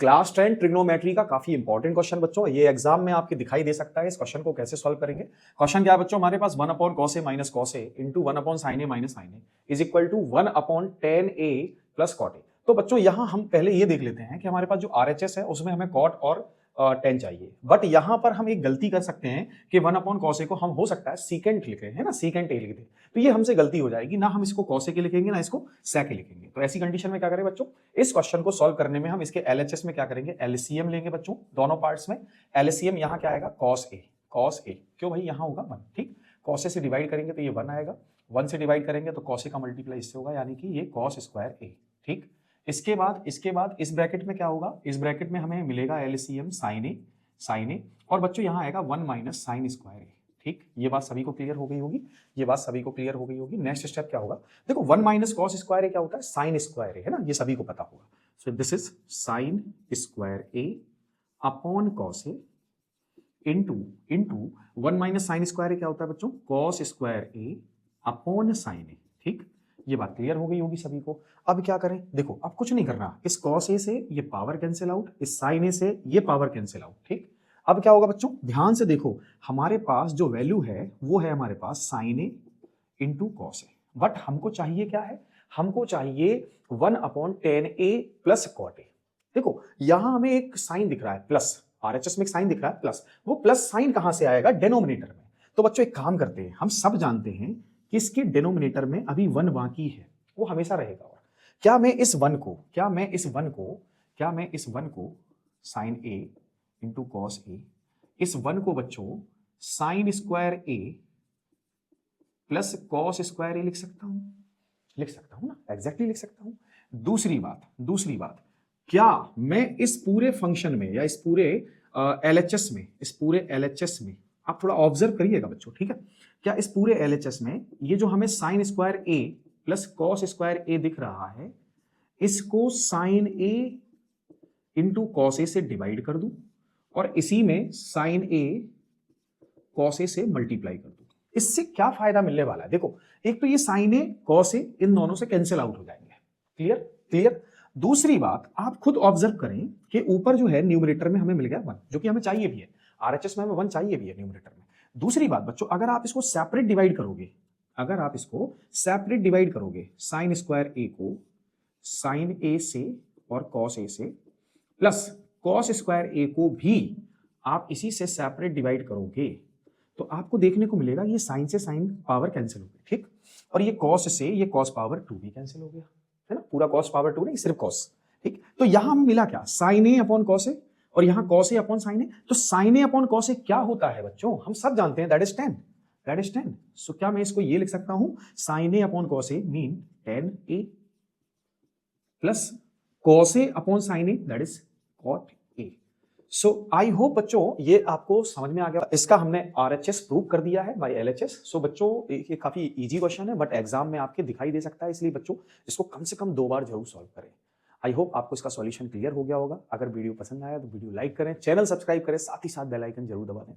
Class 10 trigonometry का काफी important question बच्चों, ये एग्जाम में आपके दिखाई दे सकता है। इस क्वेश्चन को कैसे सॉल्व करेंगे? क्वेश्चन क्या है बच्चों, हमारे पास 1 upon cos A minus cos A into 1 upon sine A minus sine A is equal to 1 upon tan A plus cot A. तो बच्चों यहां हम पहले ये देख लेते हैं कि हमारे पास जो आरएचएस है उसमें हमें कॉट और टेन चाहिए, बट यहां पर हम एक गलती कर सकते हैं कि 1 अपॉन कॉस ए को हम हो सकता है सीकेंट लिखे, है ना, सीकेंट ए लिख दे, तो ये हमसे गलती हो जाएगी, ना हम इसको कॉस ए के लिखेंगे ना इसको सेक ए लिखेंगे। तो ऐसी कंडीशन में क्या करें बच्चों, इस क्वेश्चन को सॉल्व करने में हम इसके एलएचएस में क्या करेंगे, एलसीएम लेंगे बच्चों दोनों पार्ट्स में। एलसीएम यहां क्या आएगा, कॉस ए, क्यों भाई यहां होगा 1, ठीक, कॉस ए से डिवाइड करेंगे तो ये 1 आएगा, 1 से डिवाइड करेंगे तो कॉस ए का मल्टीप्लाई इससे होगा, यानी कि ये कॉस स्क्वायर ए, ठीक। इसके बाद इस ब्रैकेट में क्या होगा, इस ब्रैकेट में हमें मिलेगा एलसीएम साइन ए, और बच्चों यहां आएगा 1 माइनस साइन स्क्वायर ए, ठीक। ये बात सभी को क्लियर हो गई होगी, ये बात सभी को क्लियर हो गई होगी। नेक्स्ट स्टेप क्या होगा, देखो 1 माइनस कॉस स्क्वायर ए क्या होता है, साइन स्क्वायर ए, है ना, ये सभी को पता होगा। So this is sine square A upon cos A into 1 minus sine square A क्या होता है बच्चों, cos square A upon sine A, ठीक। ये बात क्लियर हो गई होगी सभी को। अब क्या करें, देखो अब कुछ नहीं करना, इस कॉस ए से ये पावर कैंसिल आउट, इस साइन ए से ये पावर कैंसिल आउट, ठीक। अब क्या होगा बच्चों, ध्यान से देखो, हमारे पास जो वैल्यू है वो है हमारे पास sine A into cos A, but हमको चाहिए क्या है, हमको चाहिए 1 upon tan A plus cot A. देखो यहां हमें एक साइन दिख रहा है प्लस, आरएचएस में एक साइन दिख रहा है प्लस, वो प्लस साइन कहां से आएगा, डेनोमिनेटर में। तो बच्चों एक काम करते हैं, हम सब जानते हैं कि इसके डिनोमिनेटर में अभी 1 बाकी है, वो हमेशा रहेगा। और क्या मैं इस 1 को साइन ए इंटू कॉस ए, इस 1 को बच्चों साइन स्क्वायर ए प्लस कॉस स्क्वायर ए लिख सकता हूं ना, एग्जैक्टली लिख सकता हूं। दूसरी बात, क्या मैं इस पूरे फंक्शन में या इस पूरे एलएचएस में आप थोड़ा ऑब्जर्व करिएगा बच्चों, ठीक है, क्या इस पूरे एलएचएस में ये जो हमें साइन स्क्वायर ए प्लस कॉस स्क्वायर ए दिख रहा है, इसको साइन ए इंटू कॉस ए से डिवाइड कर दूं और इसी में साइन ए कॉस ए से मल्टीप्लाई कर दूं। इससे क्या फायदा मिलने वाला है, देखो एक तो ये साइन ए कॉस ए इन दोनों से कैंसिल आउट हो जाएंगे, क्लियर। दूसरी बात, आप खुद ऑब्जर्व करें कि ऊपर जो है न्यूमरेटर में हमें मिल गया 1, जो कि हमें चाहिए भी है, आरएचएस में हमें 1 चाहिए भी है न्यूमरेटर में। दूसरी बात बच्चों, अगर आप इसको सेपरेट डिवाइड करोगे, साइन स्क्वायर ए को साइन ए से और कॉस ए से, प्लस कॉस स्क्वायर ए को भी आप इसी से सेपरेट डिवाइड करोगे, तो आपको देखने को मिलेगा ये साइन से साइन पावर कैंसिल हो गई, ठीक, और ये कॉस से ये कॉस पावर 2 भी कैंसिल हो गया, है ना, पूरा कॉस पावर 2 नहीं, सिर्फ कॉस, ठीक। तो यहां हमें मिला क्या, साइन ए अपॉन कॉस ए, और यहां कॉस ए अपॉन साइन ए। तो साइन ए अपॉन कॉस ए क्या होता है बच्चों, हम सब जानते हैं, दैट इज 10। सो क्या मैं इसको ये लिख सकता हूं, sine A upon cos A mean 10 A plus cos A upon sine A that is cot A. So I hope बच्चों ये आपको समझ में आ गया। इसका हमने आरएचएस प्रूव कर दिया है बाय एलएचएस। सो बच्चों ये काफी इजी क्वेश्चन है, बट एग्जाम में आपके दिखाई दे सकता है, इसलिए बच्चों इसको कम से कम 2 बार जरूर सॉल्व करें। आई होप आपको इसका सॉल्यूशन क्लियर हो गया होगा। अगर वीडियो पसंद आया तो वीडियो लाइक करें, चैनल सब्सक्राइब करें, साथ ही साथ बेल आइकन जरूर दबा दें।